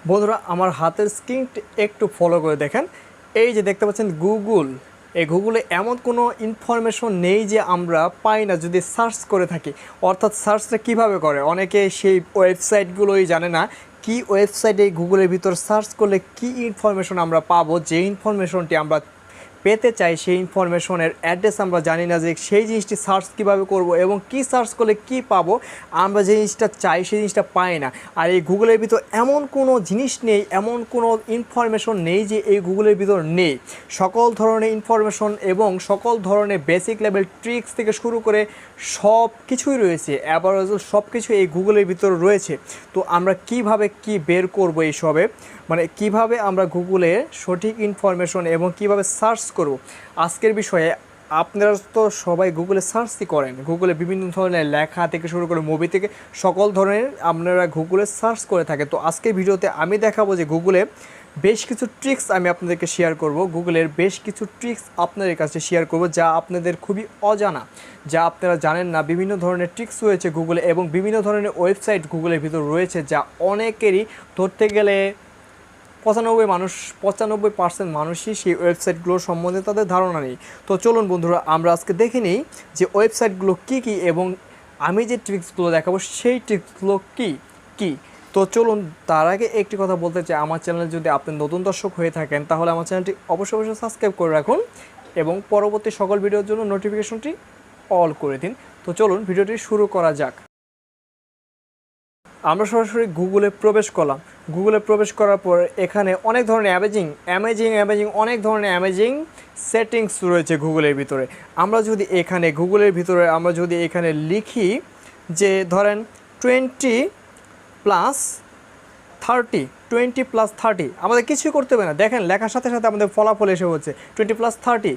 বন্ধুরা আমার হাতের স্ক্রিনটি একটু ফলো করে দেখেন। এই যে দেখতে পাচ্ছেন গুগল, এই গুগলে এমন কোনো ইনফরমেশন নেই যে আমরা পাই না যদি সার্চ করে থাকি। অর্থাৎ সার্চটা কিভাবে করে, অনেকে সেই ওয়েবসাইটগুলোই জানে না কি ওয়েবসাইটে গুগলের ভিতর সার্চ করলে কি ইনফরমেশন আমরা পাবো। যে ইনফরমেশনটি আমরা পেতে চাই সেই ইনফরমেশনের অ্যাড্রেস আমরা জানি না, যে সেই জিনিসটি সার্চ কীভাবে করব এবং কি সার্চ করলে কি পাবো। আমরা যে জিনিসটা চাই সেই জিনিসটা পাই না। আর এই গুগলের ভিতর এমন কোনো জিনিস নেই, এমন কোনো ইনফরমেশন নেই যে এই গুগলের ভিতর নেই। সকল ধরনের ইনফরমেশন এবং সকল ধরনের বেসিক লেভেল ট্রিক্স থেকে শুরু করে সব কিছুই রয়েছে, অ্যাভারেজ সব কিছু এই গুগলের ভিতর রয়েছে। তো আমরা কিভাবে কি বের করব এইসবে, মানে কিভাবে আমরা গুগলে সঠিক ইনফরমেশন এবং কিভাবে সার্চ করব আজকের বিষয়ে। আপনারা তো সবাই গুগলে সার্চই করেন, গুগলে বিভিন্ন ধরনের লেখা থেকে শুরু করে মুভি থেকে সকল ধরনের আপনারা গুগলে সার্চ করে থাকেন। তো আজকের ভিডিওতে আমি দেখাবো যে গুগলে বেশ কিছু ট্রিক্স আমি আপনাদেরকে শেয়ার করব, গুগলের বেশ কিছু ট্রিক্স আপনাদের কাছে শেয়ার করব যা আপনাদের খুবই অজানা, যা আপনারা জানেন না। বিভিন্ন ধরনের ট্রিক্স রয়েছে গুগলে এবং বিভিন্ন ধরনের ওয়েবসাইট গুগলের ভিতর রয়েছে যা অনেকেরই ধরতে গেলে 95% মানুষই সেই ওয়েবসাইটগুলোর সম্বন্ধে তাদের ধারণা নেই। তো চলুন বন্ধুরা আমরা আজকে দেখে নিই যে ওয়েবসাইটগুলো কী কী এবং আমি যে ট্রিক্সগুলো দেখাবো সেই ট্রিক্সগুলো কী কী। তো চলুন তার আগে একটি কথা বলতে চাই, আমার চ্যানেলে যদি আপনি নতুন দর্শক হয়ে থাকেন তাহলে আমার চ্যানেলটি অবশ্যই সাবস্ক্রাইব করে রাখুন এবং পরবর্তী সকল ভিডিওর জন্য নোটিফিকেশনটি অল করে দিন। তো চলুন ভিডিওটি শুরু করা যাক। আমরা সরাসরি গুগলে প্রবেশ করলাম। গুগলে প্রবেশ করার পর এখানে অনেক ধরনের অ্যামেজিং অনেক ধরনের অ্যামেজিং সেটিংস রয়েছে গুগলের ভিতরে। আমরা যদি এখানে গুগলের ভিতরে আমরা যদি এখানে লিখি যে ধরেন 20+30 আমাদের কিছুই করতে হবে না। দেখেন লেখার সাথে সাথে আমাদের ফলাফল এসে হচ্ছে 20+30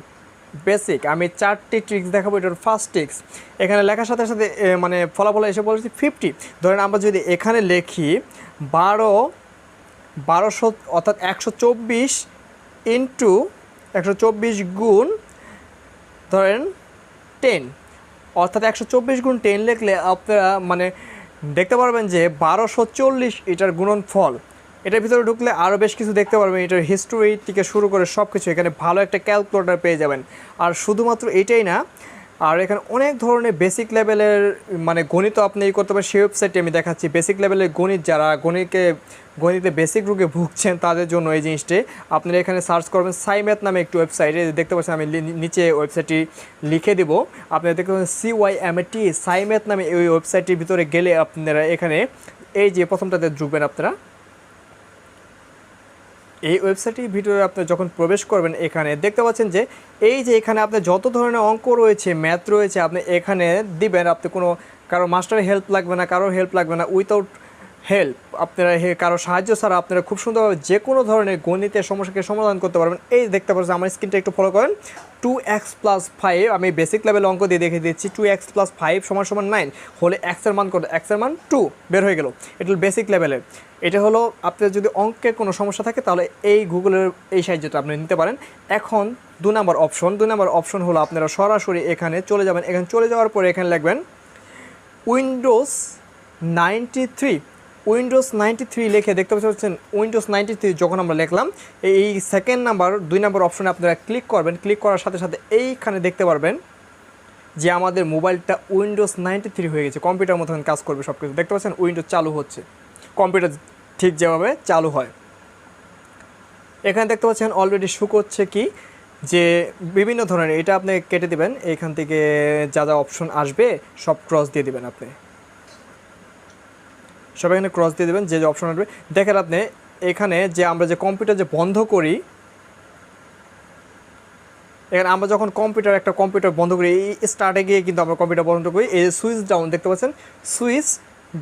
বেসিক। আমি 4টি ট্রিক্স দেখাবো। এটার ফার্স্ট ট্রিক্স এখানে লেখার সাথে সাথে মানে ফলাফল এসে বলেছি 50। ধরেন আমরা যদি এখানে লিখি 1200 অর্থাৎ 124 ইন্টু 124 গুণ ধরেন 10, অর্থাৎ 124 গুণ 10 লিখলে আপনারা মানে দেখতে পারবেন যে 1240 এটার গুণনফল। এটার ভিতরে ঢুকলে আরও বেশ কিছু দেখতে পারবেন, এটার হিস্টোরি থেকে শুরু করে সব কিছু। এখানে ভালো একটা ক্যালকুলেটর পেয়ে যাবেন। আর শুধুমাত্র এটাই না, আর এখানে অনেক ধরনের বেসিক লেভেলের মানে গণিত আপনি করতে পারেন। সেই ওয়েবসাইটে আমি দেখাচ্ছি বেসিক লেভেলের গণিত, যারা গণিতে বেসিক রোগে ভুগছেন তাদের জন্য এই জিনিসটি। আপনারা এখানে সার্চ করবেন সাইম্যাথ নামে একটি ওয়েবসাইটে, দেখতে পাচ্ছেন আমি নিচে ওয়েবসাইটটি লিখে দেব। আপনারা দেখতে পাচ্ছেন CYMAT সাইম্যাথ নামে এই ওয়েবসাইটটির ভিতরে গেলে আপনারা এখানে এই যে প্রথমটাতে ঢুকবেন। আপনারা এই ওয়েবসাইটের ভিতরে আপনি যখন প্রবেশ করবেন এখানে দেখতে পাচ্ছেন যে এই যে এখানে আপনার যত ধরনের অঙ্ক রয়েছে, ম্যাথ রয়েছে, আপনি এখানে দিবেন। আপনি কোনো কারো মাস্টারের হেল্প লাগবে না, কারোর হেল্প লাগবে না। উইথাউট হেল্প আপনারা কারো সাহায্য ছাড়া আপনারা খুব সুন্দরভাবে যে কোনো ধরনের গণিতের সমস্যাকে সমাধান করতে পারবেন। এই দেখতে পাচ্ছেন আমার স্ক্রিনটা একটু ফলো করেন। 2x+5 আমি বেসিক লেভেল অঙ্ক দিয়ে দেখে দিচ্ছি। 2x+5 = 9 হলে এক্সের মান কত, এক্সের মান 2 বের হয়ে গেল। এটা হলো বেসিক লেভেলের। এটা হলো আপনার যদি অঙ্কের কোনো সমস্যা থাকে তাহলে এই গুগলের এই সাহায্যটা আপনি নিতে পারেন। এখন 2 নম্বর অপশন হলো আপনারা সরাসরি এখানে চলে যাবেন। এখানে চলে যাওয়ার পরে এখানে লিখবেন উইন্ডোজ 93 লিখে দেখতে পাচ্ছেন উইন্ডোজ 93 যখন আমরা লিখলাম এই 2 নম্বর অপশনে আপনারা ক্লিক করবেন। ক্লিক করার সাথে সাথে এইখানে দেখতে পারবেন যে আমাদের মোবাইলটা উইন্ডোজ 93 হয়ে গেছে, কম্পিউটার মতন কাজ করবে সব কিছু। দেখতে পাচ্ছেন উইন্ডোজ চালু হচ্ছে, কম্পিউটার ঠিক যেভাবে চালু হয়। এখানে দেখতে পাচ্ছেন অলরেডি শো করছে কি যে বিভিন্ন ধরনের, এটা আপনি কেটে দিবেন। এখান থেকে যা যা অপশন আসবে সব ক্রস দিয়ে দিবেন। আপনি সব এখানে ক্রস দিয়ে দেবেন যে যে অপশন আসবে। দেখেন আপনি এখানে যে আমরা যে কম্পিউটার যে বন্ধ করি, এখানে আমরা যখন কম্পিউটার বন্ধ করি এই স্টার্টে গিয়ে কিন্তু আমরা কম্পিউটার বন্ধ করি। এই সুইচ ডাউন দেখতে পাচ্ছেন, সুইচ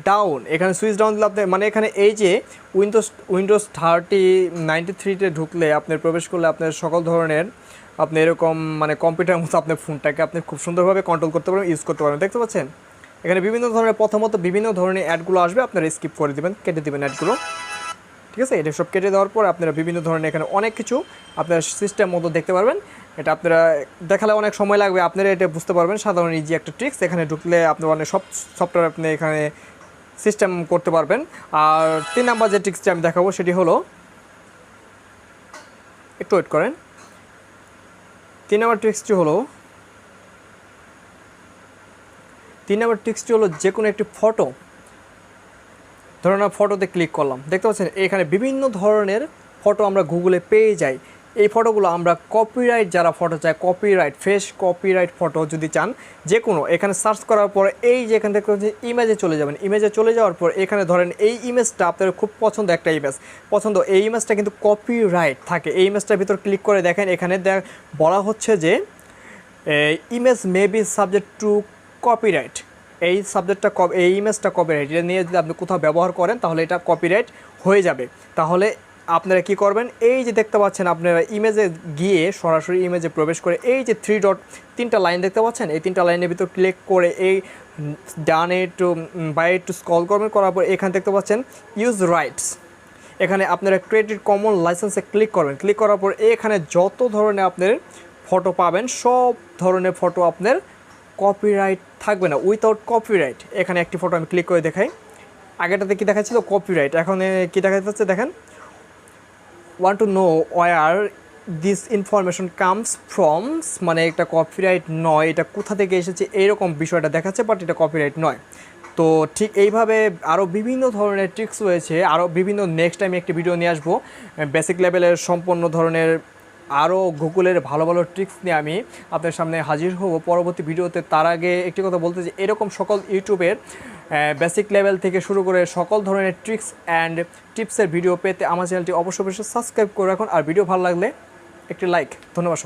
ডাউন। এখানে সুইচ ডাউন দিলে আপনি মানে এখানে এই যে উইন্ডোজ 93 ঢুকলে আপনার প্রবেশ করলে আপনার সকল ধরনের আপনি এরকম মানে কম্পিউটার মতো আপনার ফোনটাকে আপনি খুব সুন্দরভাবে কন্ট্রোল করতে পারবেন, ইউজ করতে পারবেন। দেখতে পাচ্ছেন এখানে প্রথমত বিভিন্ন ধরনের অ্যাডগুলো আসবে, আপনারা স্কিপ করে দেবেন, কেটে দেবেন অ্যাডগুলো। ঠিক আছে, এটা সব কেটে দেওয়ার পর আপনারা বিভিন্ন ধরনের এখানে অনেক কিছু আপনারা সিস্টেম মতো দেখতে পারবেন। এটা আপনারা দেখালে অনেক সময় লাগবে, আপনারা এটা বুঝতে পারবেন। সাধারণ ইজি একটা ট্রিক্স। এখানে ঢুকলে আপনার অনেক সব সফটওয়্যার আপনি এখানে সিস্টেম করতে পারবেন। আর 3 নাম্বার যে ট্রিক্সটি আমি দেখাবো সেটি হলো, একটু ওয়েট করেন, 3 নাম্বার ট্রিক্সটি হলো যে কোনো একটি ফটো, ধরুন ফটোতে ক্লিক করলাম, দেখতে পাচ্ছেন এখানে বিভিন্ন ধরনের ফটো আমরা গুগলে পেয়ে যাই। এই ফটোগুলো আমরা কপিরাইট, যারা ফটো চায় কপিরাইট, ফ্রেশ কপিরাইট ফটো যদি চান, যে কোনো এখানে সার্চ করার পর এই যে এখানে দেখতে পাচ্ছেন ইমেজে চলে যাবেন। ইমেজে চলে যাওয়ার পর এখানে ধরেন এই ইমেজটা আপনার খুব পছন্দ, একটা ইমেজ পছন্দ, এই ইমেজটা কিন্তু কপিরাইট থাকে। এই ইমেজটার ভিতর ক্লিক করে দেখেন, এখানে বলা হচ্ছে যে image may be subject to copyright. এই সাবজেক্টটা এই ইমেজটা কপিরাইট, এটা নিয়ে যদি আপনি কোথাও ব্যবহার করেন তাহলে এটা কপিরাইট হয়ে যাবে। তাহলে আপনারা কি করবেন, এই যে দেখতে পাচ্ছেন আপনারা ইমেজে গিয়ে সরাসরি ইমেজে প্রবেশ করে এই যে 3 ডট 3টা লাইন দেখতে পাচ্ছেন, এই 3টা লাইনের ভিতর ক্লিক করে এই ডানে টু বাইরে একটু স্ক্রল করবেন, করার পর এখানে দেখতে পাচ্ছেন ইউজ রাইটস, এখানে আপনারা ক্রিয়েটিভ কমন লাইসেন্সে ক্লিক করবেন। ক্লিক করার পর এখানে যত ধরনের আপনার ফটো পাবেন সব ধরনের ফটো আপনার কপিরাইট থাকবে না, উইথাউট কপিরাইট। এখানে একটি ফটো আমি ক্লিক করে দেখাই, আগেটাতে কি দেখাচ্ছিল কপিরাইট, এখন কি দেখা যাচ্ছে দেখেন, want to know where this information comes from, মানে এটা কপিরাইট নয়, এটা কোথা থেকে এসেছে এইরকম বিষয়টা দেখাচ্ছে, বাট এটা কপিরাইট নয়। তো ঠিক এইভাবে আরও বিভিন্ন ধরনের ট্রিক্স রয়েছে, আরও বিভিন্ন নেক্সট টাইম একটি ভিডিও নিয়ে আসবো বেসিক লেভেলের সম্পূর্ণ ধরনের আরও গুগলের ভালো ভালো ট্রিক্স নিয়ে আমি আপনার সামনে হাজির হব পরবর্তী ভিডিওতে। তার আগে একটি কথা বলতে যে এরকম সকল ইউটিউবের বেসিক লেভেল থেকে শুরু করে সকল ধরনের ট্রিক্স অ্যান্ড টিপসের ভিডিও পেতে আমার চ্যানেলটি অবশ্যই সাবস্ক্রাইব করে রাখুন। আর ভিডিও ভালো লাগলে একটি লাইক। ধন্যবাদ সবাই।